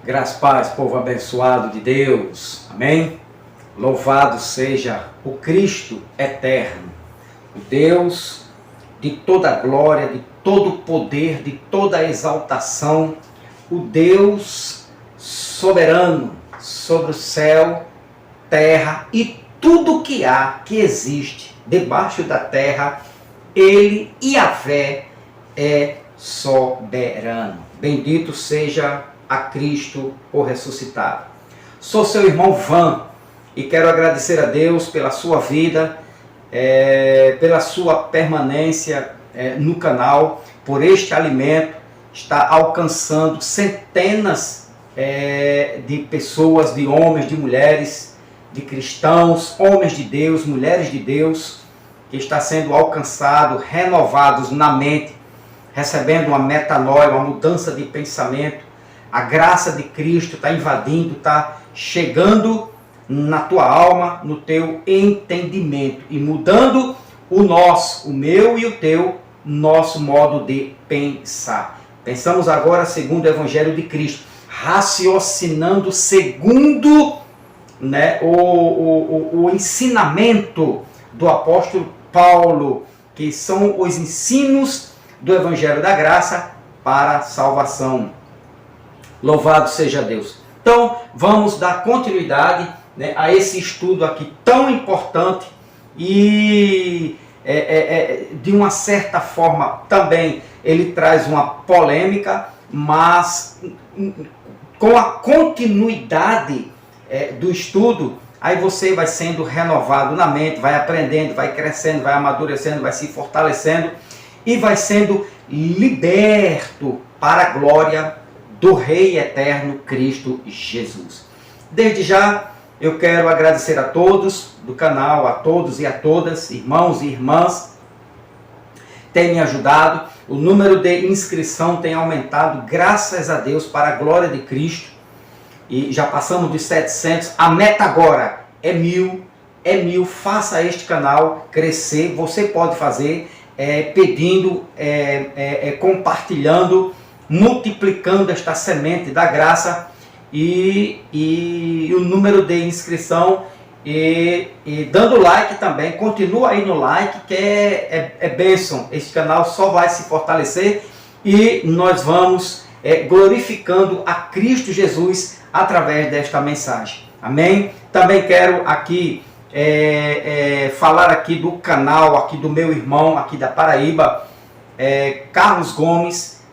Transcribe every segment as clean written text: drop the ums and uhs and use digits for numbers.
Graças, paz, povo abençoado de Deus. Amém? Louvado seja o Cristo eterno, o Deus de toda glória, de todo poder, de toda exaltação, o Deus soberano sobre o céu, terra e tudo que há, que existe debaixo da terra. Ele, Yahvé, é soberano. Bendito seja a Cristo, o ressuscitado. Sou seu irmão Van e quero agradecer a Deus pela sua vida, pela sua permanência no canal, por este alimento. Está alcançando centenas de pessoas, de homens, de mulheres, de cristãos, homens de Deus, mulheres de Deus, que está sendo alcançado, renovados na mente, recebendo uma metanoia, uma mudança de pensamento. A graça de Cristo está invadindo, está chegando na tua alma, no teu entendimento e mudando o meu e o teu, nosso modo de pensar. Pensamos agora segundo o Evangelho de Cristo, raciocinando segundo o ensinamento do apóstolo Paulo, que são os ensinos do Evangelho da Graça para a salvação. Louvado seja Deus. Então, vamos dar continuidade a esse estudo aqui tão importante e, de uma certa forma, também ele traz uma polêmica, mas com a continuidade do estudo, aí você vai sendo renovado na mente, vai aprendendo, vai crescendo, vai amadurecendo, vai se fortalecendo e vai sendo liberto para a glória do Rei Eterno Cristo Jesus. Desde já, eu quero agradecer a todos do canal, a todos e a todas, irmãos e irmãs, tem me ajudado. O número de inscrição tem aumentado, graças a Deus, para a glória de Cristo. E já passamos dos 700. A meta agora é 1000. É 1000. Faça este canal crescer. Você pode fazer pedindo, compartilhando, multiplicando esta semente da graça e o número de inscrição e dando like também. Continua aí no like, que é bênção. Este canal só vai se fortalecer e nós vamos glorificando a Cristo Jesus através desta mensagem. Amém? Também quero aqui falar aqui do canal, aqui do meu irmão, aqui da Paraíba, Carlos Gomes,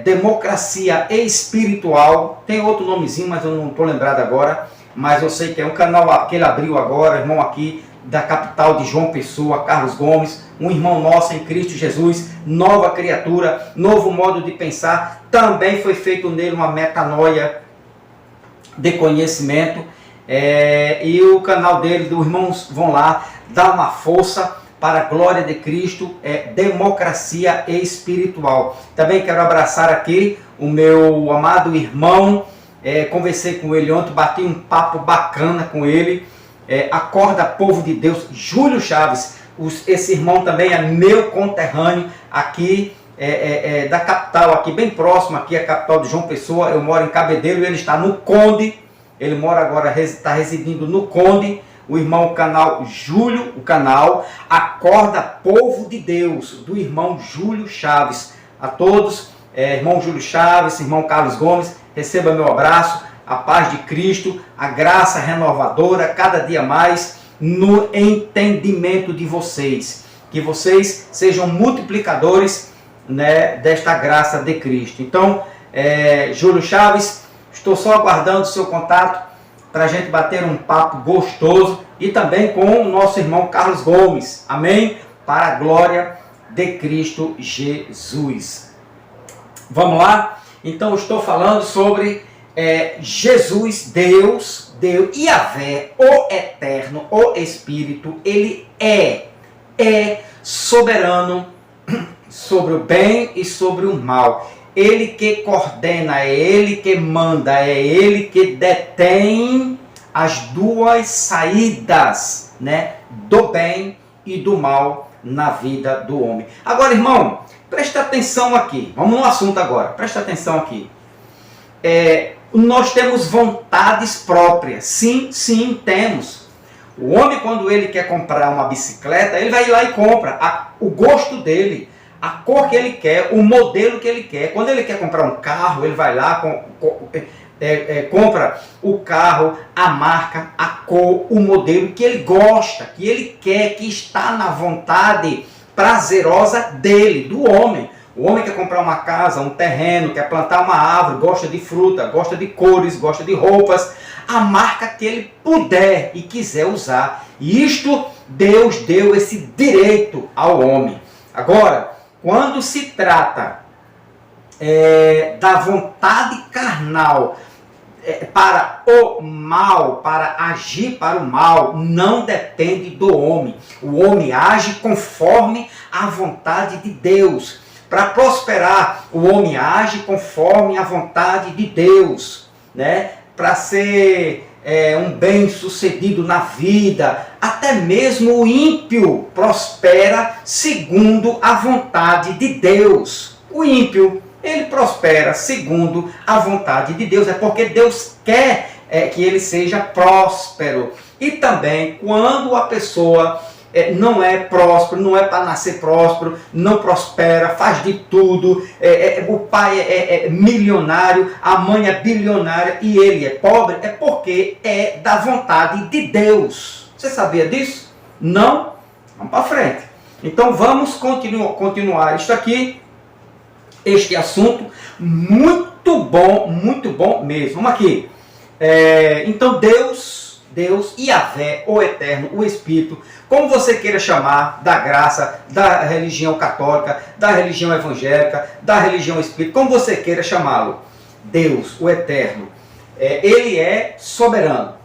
Democracia Espiritual. Tem outro nomezinho, mas eu não estou lembrado agora. Mas eu sei que é um canal que ele abriu agora, irmão aqui da capital de João Pessoa, Carlos Gomes, um irmão nosso em Cristo Jesus, nova criatura, novo modo de pensar. Também foi feito nele uma metanoia de conhecimento. E o canal dele, dos irmãos, vão lá, dar uma força para a glória de Cristo, Democracia Espiritual. Também quero abraçar aqui o meu amado irmão, conversei com ele ontem, bati um papo bacana com ele, Acorda Povo de Deus, Júlio Chaves. Esse irmão também é meu conterrâneo aqui, da capital, aqui bem próximo, aqui a capital de João Pessoa. Eu moro em Cabedelo, ele está no Conde, ele mora agora, está residindo no Conde. O irmão Júlio, o canal Acorda Povo de Deus, do irmão Júlio Chaves. A todos, irmão Júlio Chaves, irmão Carlos Gomes, receba meu abraço, a paz de Cristo, a graça renovadora, cada dia mais, no entendimento de vocês. Que vocês sejam multiplicadores desta graça de Cristo. Então, Júlio Chaves, estou só aguardando o seu contato, para a gente bater um papo gostoso e também com o nosso irmão Carlos Gomes. Amém? Para a glória de Cristo Jesus. Vamos lá? Então eu estou falando sobre Jesus, Deus, Yahvé, o Eterno, o Espírito. Ele é soberano sobre o bem e sobre o mal. Ele que coordena, é Ele que manda, é Ele que detém as duas saídas, do bem e do mal na vida do homem. Agora, irmão, presta atenção aqui. Vamos no assunto agora. Presta atenção aqui. Nós temos vontades próprias. Sim, sim, temos. O homem, quando ele quer comprar uma bicicleta, ele vai lá e compra o gosto dele, a cor que ele quer, o modelo que ele quer. Quando ele quer comprar um carro, ele vai lá, compra o carro, a marca, a cor, o modelo que ele gosta, que ele quer, que está na vontade prazerosa dele, do homem. O homem quer comprar uma casa, um terreno, quer plantar uma árvore, gosta de fruta, gosta de cores, gosta de roupas, a marca que ele puder e quiser usar. E isto Deus deu esse direito ao homem. Agora, quando se trata da vontade carnal para o mal, para agir para o mal, não depende do homem. O homem age conforme a vontade de Deus. Para prosperar, o homem age conforme a vontade de Deus, né? Para ser um bem-sucedido na vida, até mesmo o ímpio prospera segundo a vontade de Deus. O ímpio, ele prospera segundo a vontade de Deus, é porque Deus quer que ele seja próspero. E também, quando a pessoa não é próspero, não é para nascer próspero, não prospera, faz de tudo, o pai é milionário, a mãe é bilionária e ele é pobre, é porque é da vontade de Deus. Você sabia disso? Não? Vamos para frente. Então vamos continuar isto aqui, este assunto muito bom mesmo. Vamos aqui. Então Deus, Yahvé, o Eterno, o Espírito, como você queira chamar, da graça, da religião católica, da religião evangélica, da religião espírita, como você queira chamá-lo, Deus, o Eterno, ele é soberano.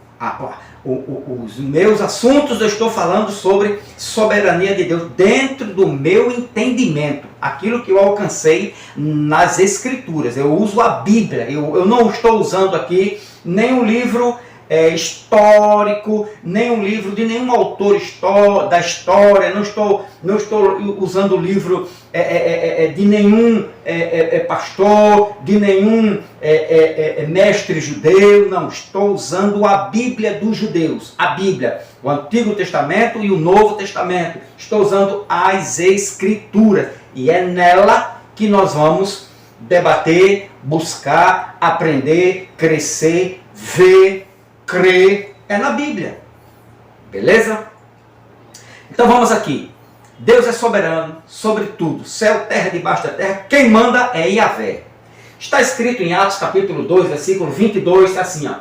Os meus assuntos eu estou falando sobre soberania de Deus dentro do meu entendimento, aquilo que eu alcancei nas Escrituras. Eu uso a Bíblia, eu não estou usando aqui nenhum livro histórico, nem um livro de nenhum autor da história, não estou usando o livro de nenhum pastor, de nenhum mestre judeu, não, estou usando a Bíblia dos judeus, a Bíblia, o Antigo Testamento e o Novo Testamento, estou usando as Escrituras, e é nela que nós vamos debater, buscar, aprender, crescer, ver, crer, é na Bíblia. Beleza? Então vamos aqui. Deus é soberano sobre tudo. Céu, terra, debaixo da terra. Quem manda é Yahvé. Está escrito em Atos capítulo 2, versículo 22, assim, ó.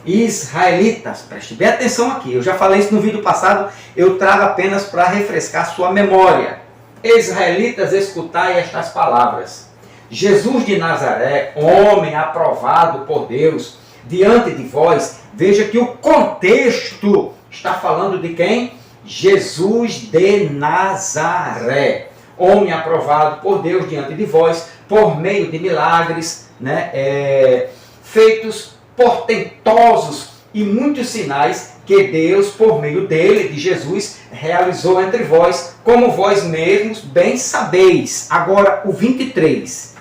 Israelitas, preste bem atenção aqui. Eu já falei isso no vídeo passado, eu trago apenas para refrescar sua memória. Israelitas, escutai estas palavras. Jesus de Nazaré, homem aprovado por Deus, diante de vós. Veja que o contexto está falando de quem? Jesus de Nazaré, homem aprovado por Deus diante de vós, por meio de milagres, né, feitos portentosos e muitos sinais que Deus, por meio dele, de Jesus, realizou entre vós, como vós mesmos bem sabeis. Agora, o 23.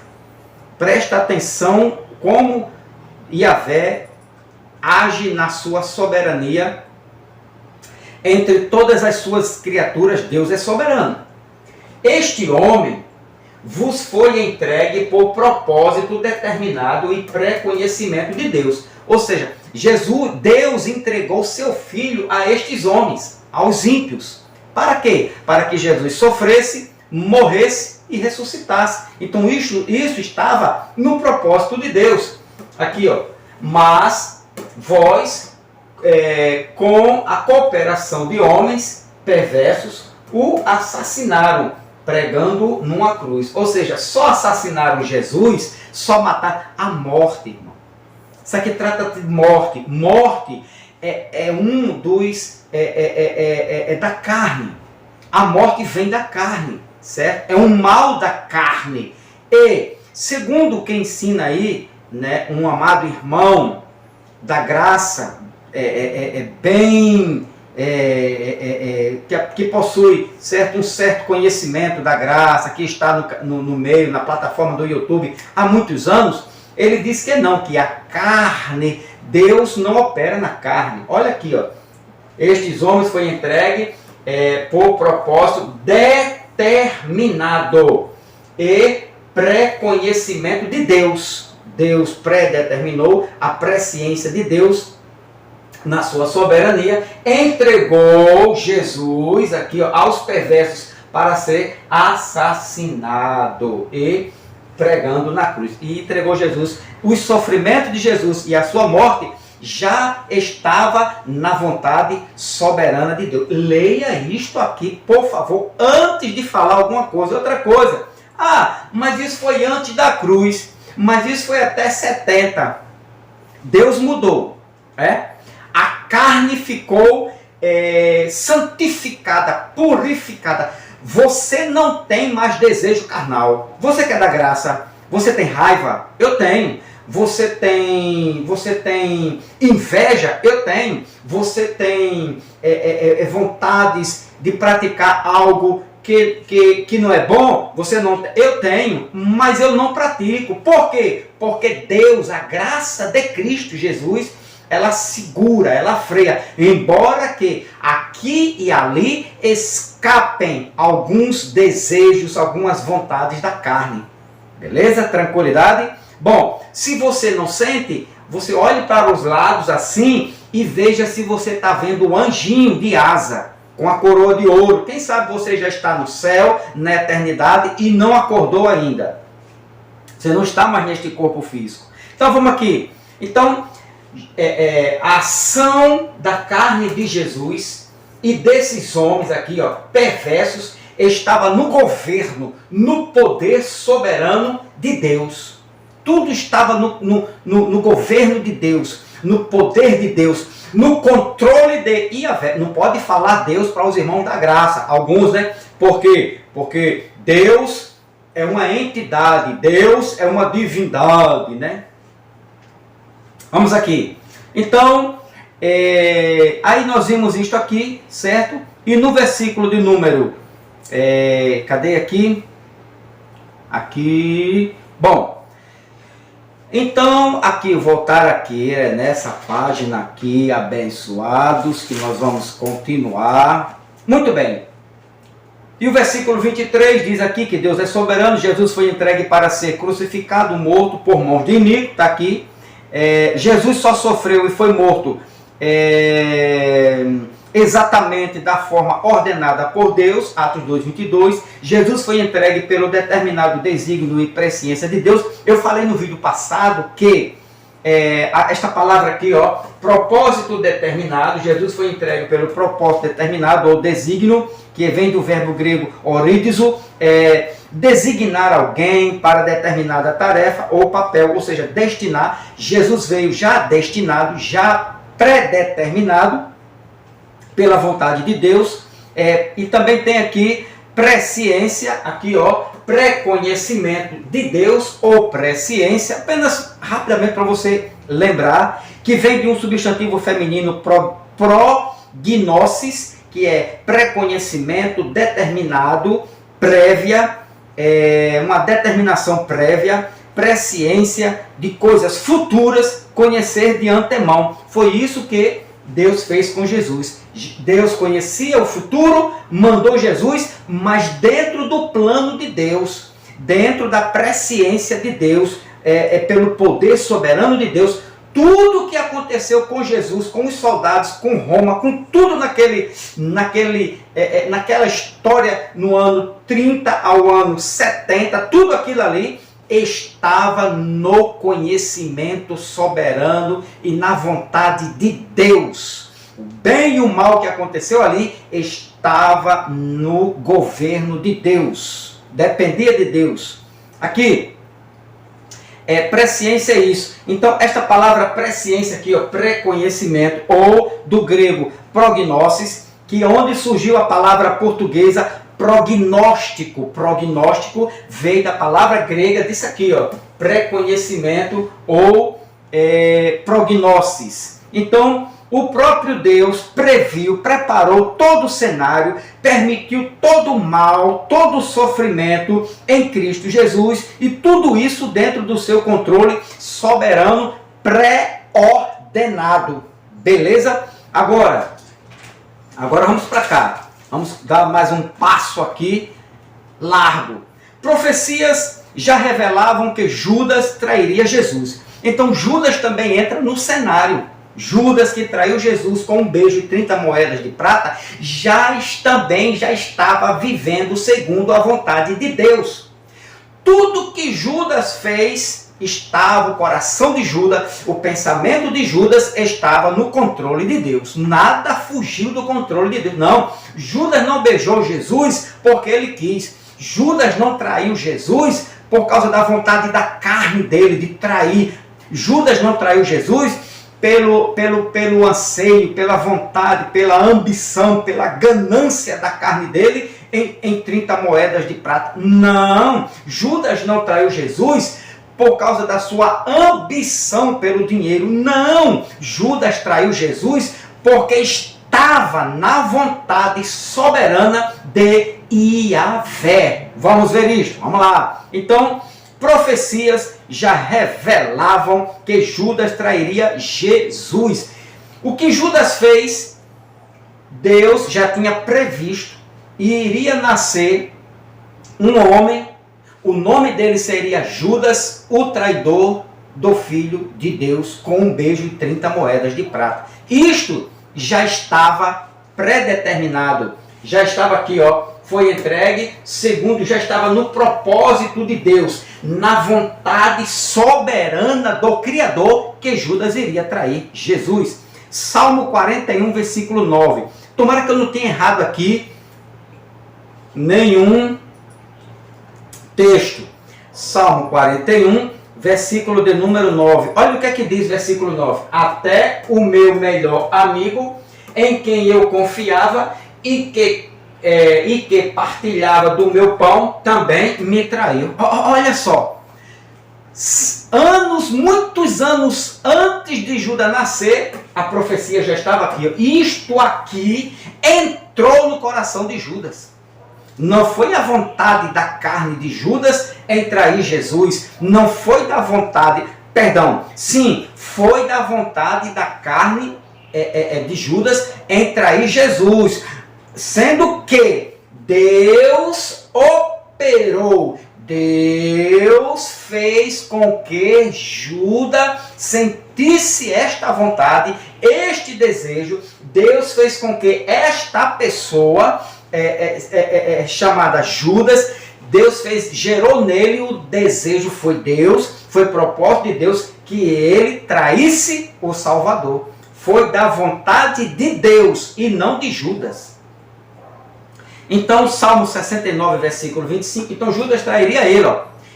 Presta atenção como Yahvé age na sua soberania entre todas as suas criaturas. Deus é soberano. Este homem vos foi entregue por propósito determinado e pré-conhecimento de Deus. Ou seja, Deus entregou seu Filho a estes homens, aos ímpios. Para quê? Para que Jesus sofresse, morresse e ressuscitasse. Então isso estava no propósito de Deus. Aqui, ó. Mas vós, com a cooperação de homens perversos, o assassinaram, pregando numa cruz. Ou seja, só assassinaram Jesus, só mataram a morte, irmão. Isso aqui trata de morte. Morte é um dos... da carne. A morte vem da carne, certo? É um mal da carne. E, segundo quem ensina aí, né, um amado irmão da graça, que possui um certo conhecimento da graça, que está no meio, na plataforma do YouTube há muitos anos, ele diz que não, que a carne, Deus não opera na carne. Olha aqui, ó. Estes homens foi entregue por propósito determinado e pré-conhecimento de Deus. Deus predeterminou a presciência de Deus na sua soberania, entregou Jesus aqui, ó, aos perversos para ser assassinado e pregando na cruz. E entregou Jesus. O sofrimento de Jesus e a sua morte já estava na vontade soberana de Deus. Leia isto aqui, por favor, antes de falar alguma coisa. Outra coisa. Ah, mas isso foi antes da cruz. Mas isso foi até 70. Deus mudou. A carne ficou santificada, purificada. Você não tem mais desejo carnal. Você quer dar graça? Você tem raiva? Eu tenho. Você tem inveja? Eu tenho. Você tem vontades de praticar algo que não é bom? Você não tem. Eu tenho, mas eu não pratico. Por quê? Porque Deus, a graça de Cristo Jesus, ela segura, ela freia. Embora que aqui e ali escapem alguns desejos, algumas vontades da carne. Beleza? Tranquilidade? Bom, se você não sente, você olhe para os lados assim e veja se você está vendo o anjinho de asa com a coroa de ouro. Quem sabe você já está no céu, na eternidade e não acordou ainda. Você não está mais neste corpo físico. Então vamos aqui. Então, a ação da carne de Jesus e desses homens aqui, ó, perversos, estava no governo, no poder soberano de Deus. Tudo estava no governo de Deus, no poder de Deus, no controle de Yahvé. Não pode falar Deus para os irmãos da graça. Alguns, né? Por quê? Porque Deus é uma entidade, Deus é uma divindade, né? Vamos aqui. Então, aí nós vimos isto aqui, certo? E no versículo de número... cadê aqui? Aqui... Bom... Então, aqui, voltar aqui, nessa página aqui, abençoados, que nós vamos continuar. Muito bem. E o versículo 23 diz aqui que Deus é soberano, Jesus foi entregue para ser crucificado, morto por mãos de iníquo, está aqui. Jesus só sofreu e foi morto exatamente da forma ordenada por Deus, Atos 2:22. Jesus foi entregue pelo determinado desígnio e presciência de Deus. Eu falei no vídeo passado que esta palavra aqui, ó, propósito determinado, Jesus foi entregue pelo propósito determinado, ou desígnio, que vem do verbo grego orídizo, designar alguém para determinada tarefa ou papel, ou seja, destinar. Jesus veio já destinado, já predeterminado pela vontade de Deus, e também tem aqui presciência, aqui ó, pré-conhecimento de Deus ou presciência, apenas rapidamente para você lembrar, que vem de um substantivo feminino prognosis, que é pré-conhecimento determinado, prévia, uma determinação prévia, presciência de coisas futuras, conhecer de antemão. Foi isso que Deus fez com Jesus. Deus conhecia o futuro, mandou Jesus, mas dentro do plano de Deus, dentro da presciência de Deus, pelo poder soberano de Deus, tudo que aconteceu com Jesus, com os soldados, com Roma, com tudo naquela história no ano 30 ao ano 70, tudo aquilo ali estava no conhecimento soberano e na vontade de Deus. O bem e o mal que aconteceu ali estava no governo de Deus. Dependia de Deus. Aqui, presciência é isso. Então, esta palavra presciência aqui, ó, pré-conhecimento, ou do grego prognosis, que é onde surgiu a palavra portuguesa prognóstico. Prognóstico veio da palavra grega disso aqui, ó, pré-conhecimento ou prognosis. Então, O próprio Deus previu, preparou todo o cenário, permitiu todo o mal, todo o sofrimento em Cristo Jesus, e tudo isso dentro do seu controle soberano, pré-ordenado. Beleza? Agora vamos para cá. Vamos dar mais um passo aqui largo. Profecias já revelavam que Judas trairia Jesus. Então Judas também entra no cenário. Judas, que traiu Jesus com um beijo e 30 moedas de prata, também já estava vivendo segundo a vontade de Deus. Tudo que Judas fez, o coração de Judas, o pensamento de Judas estava no controle de Deus. Nada fugiu do controle de Deus. Não, Judas não beijou Jesus porque ele quis. Judas não traiu Jesus por causa da vontade da carne dele de trair. Judas não traiu Jesus pelo anseio, pela vontade, pela ambição, pela ganância da carne dele em 30 moedas de prata. Não, Judas não traiu Jesus por causa da sua ambição pelo dinheiro. Não, Judas traiu Jesus porque estava na vontade soberana de Iavé. Vamos ver isso, vamos lá. Então, profecias já revelavam que Judas trairia Jesus. O que Judas fez, Deus já tinha previsto, e iria nascer um homem, o nome dele seria Judas, o traidor do Filho de Deus, com um beijo e 30 moedas de prata. Isto já estava predeterminado, já estava aqui, foi entregue, segundo já estava no propósito de Deus, na vontade soberana do Criador, que Judas iria trair Jesus. Salmo 41, versículo 9. Tomara que eu não tenha errado aqui nenhum texto. Salmo 41, versículo de número 9. Olha o que é que diz versículo 9. Até o meu melhor amigo, em quem eu confiava e que partilhava do meu pão, também me traiu. Olha só, muitos anos antes de Judas nascer, a profecia já estava aqui. Isto aqui entrou no coração de Judas. Não foi a vontade da carne de Judas em trair Jesus. Não foi da vontade, sim, foi da vontade da carne de Judas em trair Jesus. Sendo que Deus operou, Deus fez com que Judas sentisse esta vontade, este desejo. Deus fez com que esta pessoa, chamada Judas, Deus gerou nele o desejo, foi propósito de Deus que ele traísse o Salvador. Foi da vontade de Deus e não de Judas. Então, Salmo 69, versículo 25, então Judas trairia ele.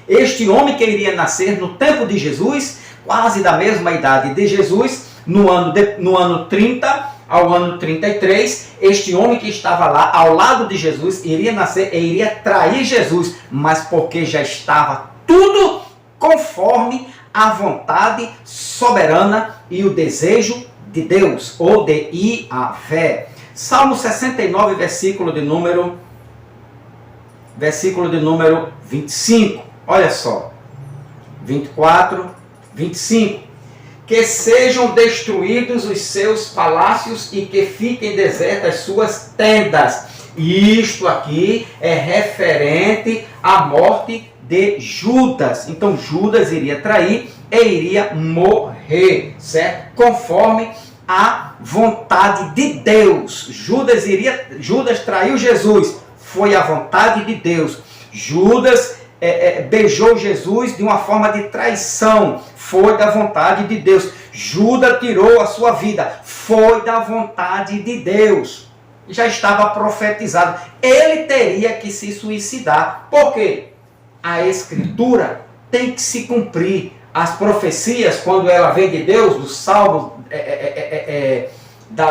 Este homem que iria nascer no tempo de Jesus, quase da mesma idade de Jesus, no ano 30 ao ano 33, este homem que estava lá ao lado de Jesus iria nascer e iria trair Jesus, mas porque já estava tudo conforme a vontade soberana e o desejo de Deus, ou de Iavé. Salmo 69, versículo de número 25. Olha só. 24, 25. Que sejam destruídos os seus palácios e que fiquem desertas suas tendas. E isto aqui é referente à morte de Judas. Então Judas iria trair e iria morrer, certo? Conforme a vontade de Deus. Judas traiu Jesus, foi a vontade de Deus. Judas beijou Jesus de uma forma de traição, foi da vontade de Deus. Judas tirou a sua vida, foi da vontade de Deus. Já estava profetizado, ele teria que se suicidar. Por quê? A Escritura tem que se cumprir. As profecias, quando ela vem de Deus, do Salmo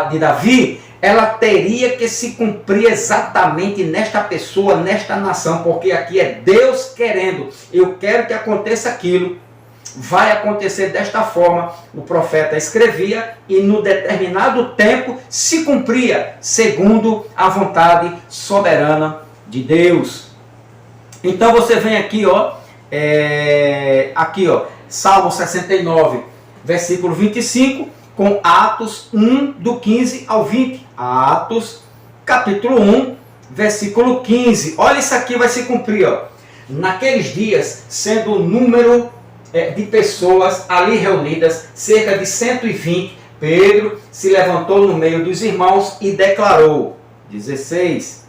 de Davi, ela teria que se cumprir exatamente nesta pessoa, nesta nação, porque aqui é Deus querendo. Eu quero que aconteça aquilo. vai acontecer desta forma. O profeta escrevia e no determinado tempo se cumpria segundo a vontade soberana de Deus. Então você vem aqui, Salmo 69, versículo 25, com Atos 1, do 15 ao 20. Atos, capítulo 1, versículo 15. Olha, isso aqui vai se cumprir, Naqueles dias, sendo o número de pessoas ali reunidas, cerca de 120, Pedro se levantou no meio dos irmãos e declarou, 16,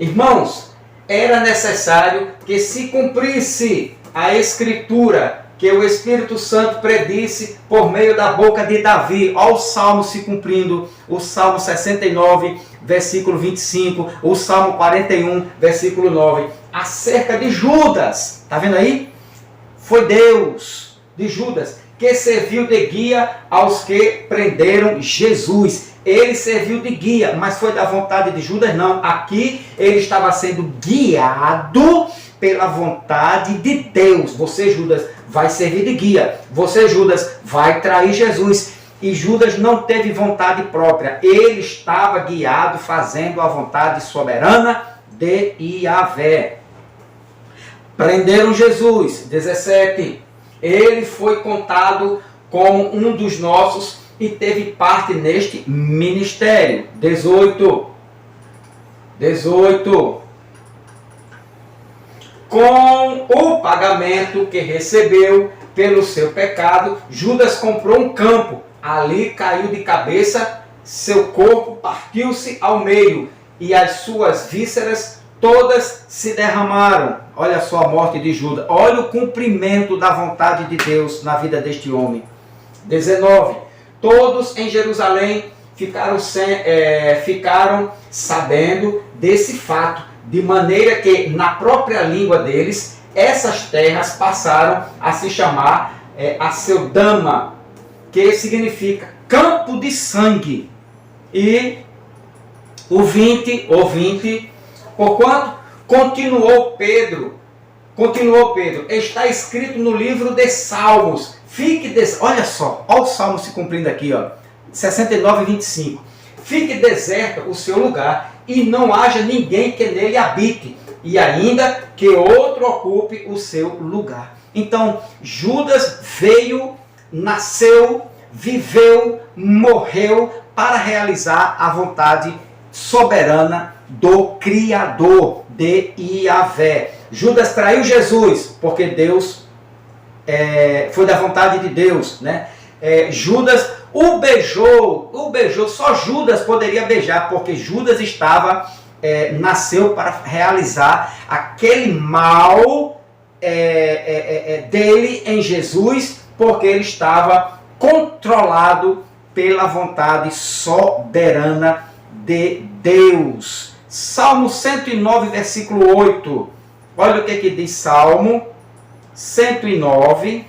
irmãos, era necessário que se cumprisse a Escritura que o Espírito Santo predisse por meio da boca de Davi. Olha o Salmo se cumprindo, o Salmo 69, versículo 25, o Salmo 41, versículo 9, acerca de Judas. Está vendo aí? Foi Deus de Judas que serviu de guia aos que prenderam Jesus. Ele serviu de guia, mas foi da vontade de Judas? Não. Aqui ele estava sendo guiado pela vontade de Deus. Você, Judas, vai servir de guia. Você, Judas, vai trair Jesus. E Judas não teve vontade própria. Ele estava guiado, fazendo a vontade soberana de Yahvé. Prenderam Jesus. 17. Ele foi contado como um dos nossos e teve parte neste ministério. 18. Com o pagamento que recebeu pelo seu pecado, Judas comprou um campo. Ali caiu de cabeça, seu corpo partiu-se ao meio e as suas vísceras todas se derramaram. Olha só a morte de Judas. Olha o cumprimento da vontade de Deus na vida deste homem. 19. Todos em Jerusalém ficaram sabendo desse fato, de maneira que na própria língua deles, essas terras passaram a se chamar Aceldama, que significa campo de sangue. E o 20, porquanto continuou Pedro, está escrito no livro de Salmos, olha só, olha o Salmo se cumprindo aqui, 69 e 25, fique deserto o seu lugar, e não haja ninguém que nele habite, e ainda que outro ocupe o seu lugar. Então, Judas veio, nasceu, viveu, morreu para realizar a vontade soberana do Criador, de Yahvé. Judas traiu Jesus, porque Deus foi da vontade de Deus, né? Judas o beijou, só Judas poderia beijar, porque Judas nasceu para realizar aquele mal dele em Jesus, porque ele estava controlado pela vontade soberana de Deus. Salmo 109, versículo 8. Olha o que diz Salmo 109,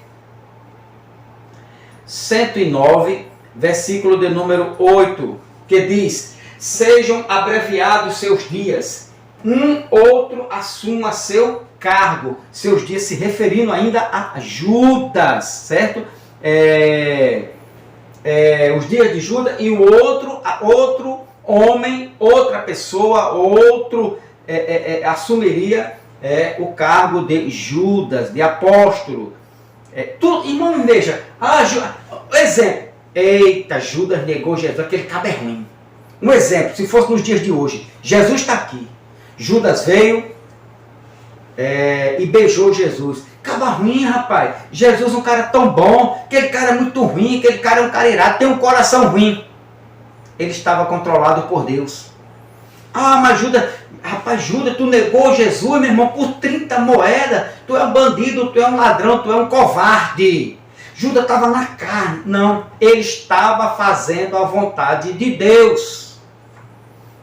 versículo de número 8, que diz: sejam abreviados seus dias, um outro assuma seu cargo. Seus dias se referindo ainda a Judas, certo? Os dias de Judas, e o outro homem, outra pessoa, assumiria o cargo de Judas, de apóstolo. Irmão, veja, exemplo, eita, Judas negou Jesus, aquele cabo é ruim. Um exemplo, se fosse nos dias de hoje, Jesus está aqui, Judas veio e beijou Jesus. Cabo ruim, rapaz. Jesus é um cara tão bom, aquele cara é muito ruim, aquele cara é um cara irado, tem um coração ruim. Ele estava controlado por Deus. Mas Judas, tu negou Jesus, meu irmão, por 30 moedas. Tu é um bandido, tu é um ladrão, tu é um covarde. Judas estava na carne. Não, ele estava fazendo a vontade de Deus.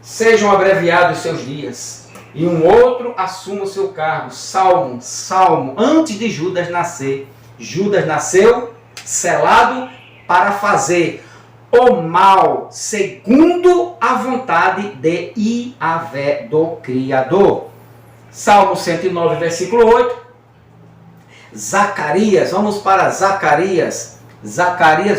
Sejam abreviados seus dias, e um outro assuma o seu cargo. Salmo, antes de Judas nascer. Judas nasceu selado para fazer o mal segundo a vontade de Yahvé, do Criador. Salmo 109, versículo 8. Zacarias. Vamos para Zacarias. Zacarias,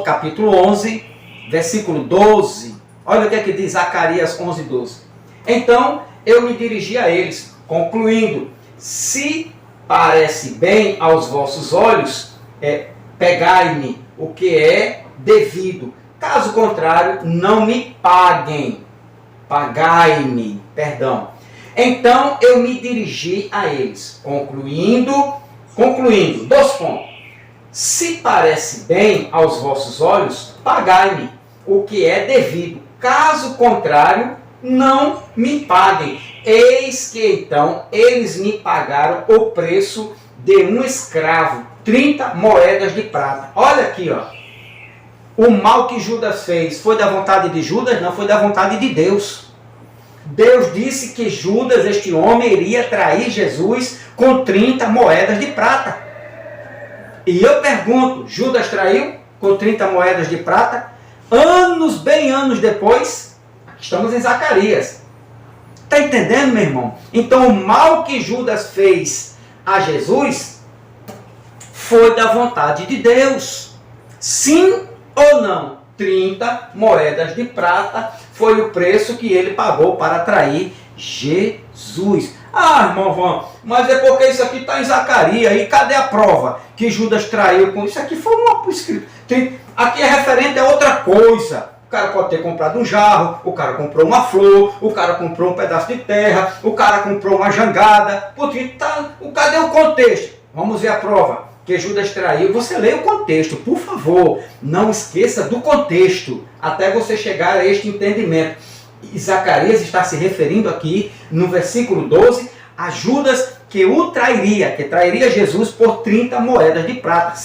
capítulo 11, versículo 12. Olha o que é que diz Zacarias 11, 12. Então eu me dirigi a eles, concluindo: se parece bem aos vossos olhos, pegai-me o que é devido. Caso contrário, não me paguem. Pagai-me, perdão. Então eu me dirigi a eles, concluindo, 2 pontos. Se parece bem aos vossos olhos, pagai-me o que é devido. Caso contrário, não me paguem. Eis que então eles me pagaram o preço de um escravo, 30 moedas de prata. Olha aqui, ó. O mal que Judas fez foi da vontade de Judas? Não, foi da vontade de Deus. Deus disse que Judas, este homem, iria trair Jesus com 30 moedas de prata. E eu pergunto, Judas traiu com 30 moedas de prata? Bem anos depois, estamos em Zacarias. Está entendendo, meu irmão? Então o mal que Judas fez a Jesus foi da vontade de Deus. Sim ou não? 30 moedas de prata foi o preço que ele pagou para trair Jesus. Ah, irmão João, mas é porque isso aqui está em Zacarias. E cadê a prova que Judas traiu com isso? Aqui foi uma escrito. Aqui é referente a outra coisa. O cara pode ter comprado um jarro, o cara comprou uma flor, o cara comprou um pedaço de terra, o cara comprou uma jangada. Porque cadê o contexto? Vamos ver a prova que Judas traiu. Você lê o contexto, por favor. Não esqueça do contexto, até você chegar a este entendimento. E Zacarias está se referindo aqui, no versículo 12, a Judas que trairia Jesus por 30 moedas de prata,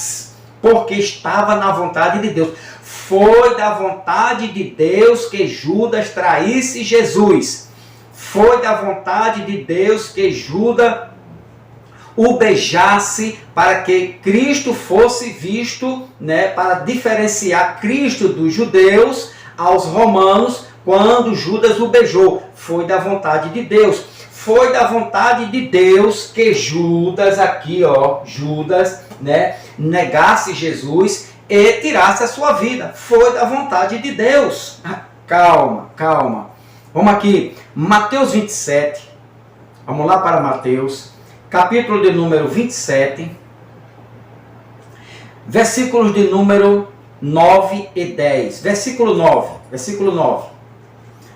porque estava na vontade de Deus. Foi da vontade de Deus que Judas traísse Jesus. Foi da vontade de Deus que Judas o beijasse para que Cristo fosse visto, para diferenciar Cristo dos judeus aos romanos, quando Judas o beijou. Foi da vontade de Deus. Foi da vontade de Deus que Judas, negasse Jesus e tirasse a sua vida. Foi da vontade de Deus. Calma. Vamos aqui, Mateus 27. Vamos lá para Mateus, capítulo de número 27, versículos de número 9 e 10. Versículo 9.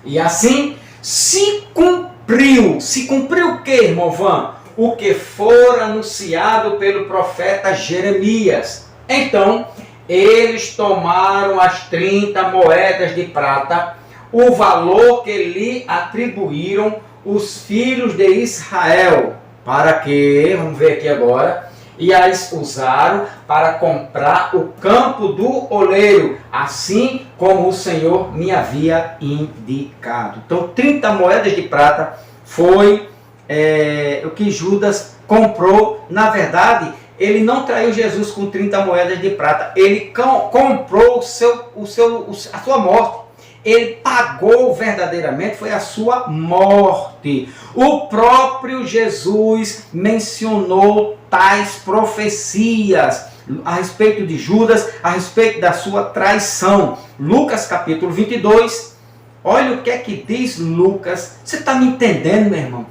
E assim se cumpriu. Se cumpriu o que, irmão Van? O que for anunciado pelo profeta Jeremias. Então, eles tomaram as 30 moedas de prata, o valor que lhe atribuíram os filhos de Israel, para que, vamos ver aqui agora, e as usaram para comprar o campo do oleiro, assim como o Senhor me havia indicado. Então, 30 moedas de prata foi o que Judas comprou. Na verdade, ele não traiu Jesus com 30 moedas de prata, ele comprou a sua morte. Ele pagou verdadeiramente, foi a sua morte. O próprio Jesus mencionou tais profecias a respeito de Judas, a respeito da sua traição. Lucas capítulo 22, olha o que é que diz Lucas. Você está me entendendo, meu irmão?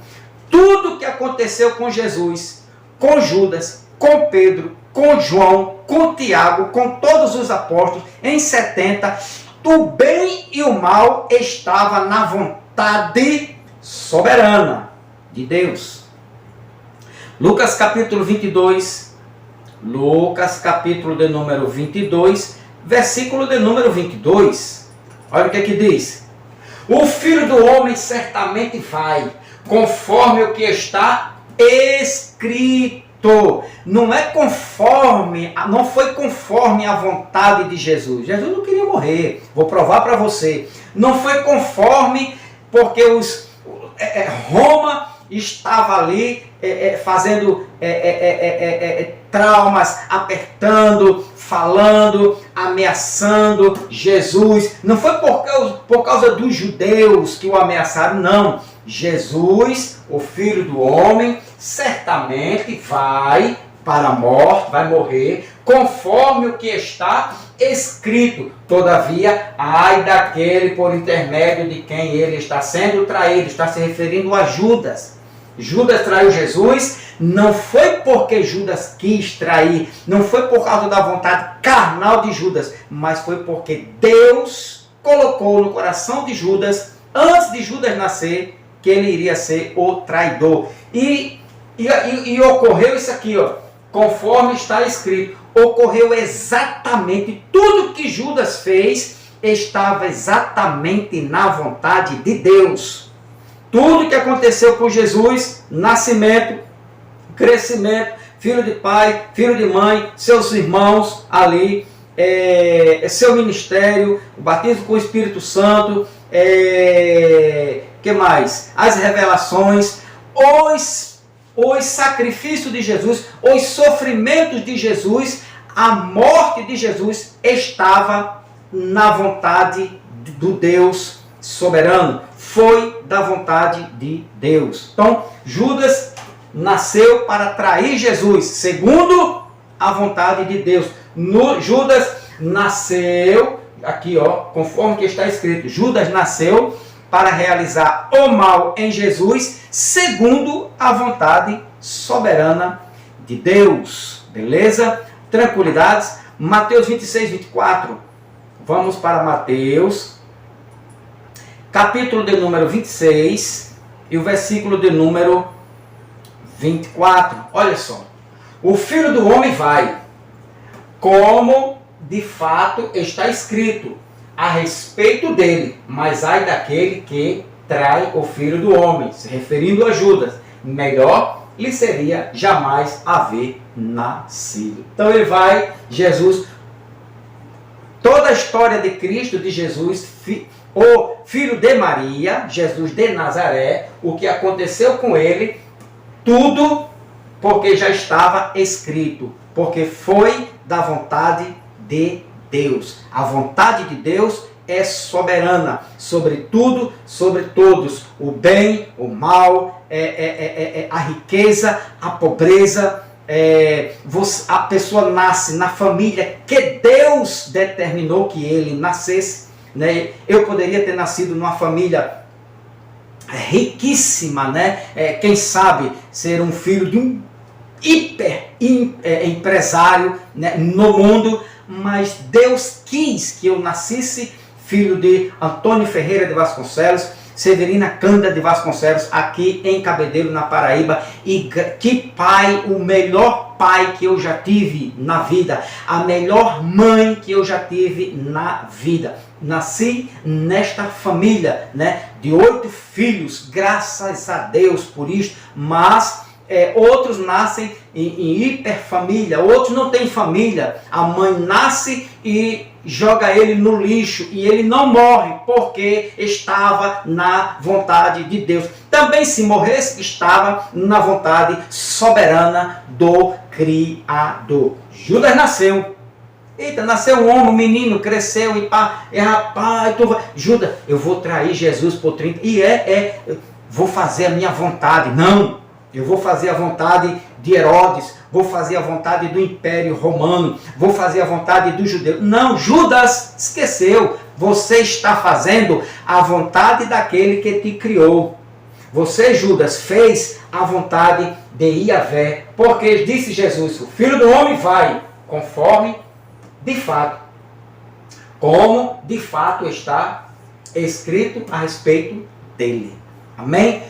Tudo o que aconteceu com Jesus, com Judas, com Pedro, com João, com Tiago, com todos os apóstolos, em 70, o bem e o mal estava na vontade soberana de Deus. Lucas capítulo 22, Lucas capítulo de número 22, versículo de número 22. Olha o que é que diz. O Filho do Homem certamente vai, conforme o que está escrito. Não foi conforme a vontade de Jesus. Jesus não queria morrer. Vou provar para você. Não foi conforme, porque Roma estava ali fazendo traumas, apertando, falando, ameaçando Jesus. Não foi por causa dos judeus que o ameaçaram, não. Jesus, o Filho do Homem, certamente vai para a morte, vai morrer, conforme o que está escrito. Todavia, ai daquele por intermédio de quem ele está sendo traído. Está se referindo a Judas. Judas traiu Jesus, não foi porque Judas quis trair, não foi por causa da vontade carnal de Judas, mas foi porque Deus colocou no coração de Judas, antes de Judas nascer, que ele iria ser o traidor. E ocorreu isso aqui, ó, conforme está escrito. Ocorreu exatamente tudo que Judas fez, estava exatamente na vontade de Deus. Tudo que aconteceu com Jesus, nascimento, crescimento, filho de pai, filho de mãe, seus irmãos ali, seu ministério, o batismo com o Espírito Santo, que mais? As revelações, os sacrifícios de Jesus, os sofrimentos de Jesus, a morte de Jesus estava na vontade do Deus soberano. Foi da vontade de Deus. Então, Judas nasceu para trair Jesus, segundo a vontade de Deus. Judas nasceu, aqui ó, conforme que está escrito, Judas nasceu para realizar o mal em Jesus, segundo a vontade soberana de Deus. Beleza? Tranquilidades. Mateus 26, 24. Vamos para Mateus, capítulo de número 26 e o versículo de número 24. Olha só. O Filho do Homem vai, como de fato está escrito a respeito dele, mas ai daquele que trai o Filho do Homem, se referindo a Judas. Melhor lhe seria jamais haver nascido. Então ele vai, Jesus, toda a história de Cristo, de Jesus, o filho de Maria, Jesus de Nazaré, o que aconteceu com ele, tudo porque já estava escrito, porque foi da vontade de Deus. A vontade de Deus é soberana sobre tudo, sobre todos. O bem, o mal, a riqueza, a pobreza. A pessoa nasce na família que Deus determinou que ele nascesse. Né? Eu poderia ter nascido numa família riquíssima, né? Quem sabe ser um filho de um empresário, né, no mundo, mas Deus quis que eu nascesse filho de Antônio Ferreira de Vasconcelos, Severina Cândida de Vasconcelos, aqui em Cabedelo, na Paraíba. E que pai, o melhor pai que eu já tive na vida, a melhor mãe que eu já tive na vida. Nasci nesta família, né, de 8 filhos, graças a Deus por isso, mas outros nascem em hiperfamília, outros não têm família. A mãe nasce e joga ele no lixo e ele não morre porque estava na vontade de Deus. Também se morresse, estava na vontade soberana do Criador. Judas nasceu. Eita, nasceu um homem, um menino, cresceu e pá, rapaz, Judas, eu vou trair Jesus por 30, vou fazer a minha vontade. Não, eu vou fazer a vontade de Herodes, vou fazer a vontade do Império Romano, vou fazer a vontade do judeu. Não, Judas esqueceu, você está fazendo a vontade daquele que te criou. Você, Judas, fez a vontade de Iavé, porque disse Jesus, o Filho do Homem vai, conforme de fato, como de fato está escrito a respeito dele. Amém?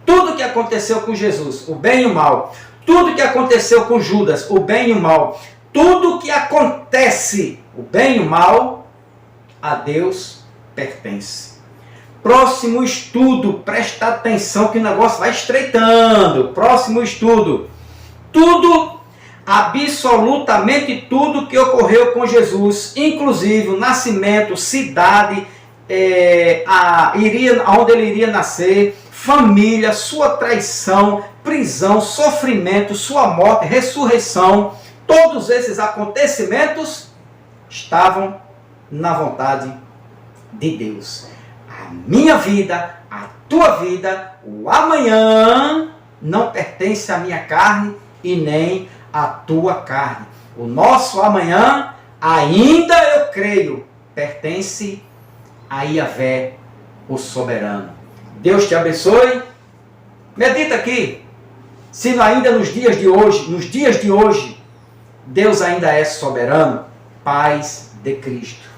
Tudo que aconteceu com Jesus, o bem e o mal, tudo que aconteceu com Judas, o bem e o mal, tudo que acontece, o bem e o mal, a Deus pertence. Próximo estudo, presta atenção que o negócio vai estreitando. Próximo estudo. Tudo, absolutamente tudo que ocorreu com Jesus, inclusive o nascimento, cidade, onde ele iria nascer, família, sua traição, prisão, sofrimento, sua morte, ressurreição, todos esses acontecimentos estavam na vontade de Deus. A minha vida, a tua vida, o amanhã não pertence à minha carne e nem a tua carne. O nosso amanhã, ainda eu creio, pertence a Yahvé, o soberano. Deus te abençoe. Medita aqui. Se ainda nos dias de hoje, Deus ainda é soberano. Paz de Cristo.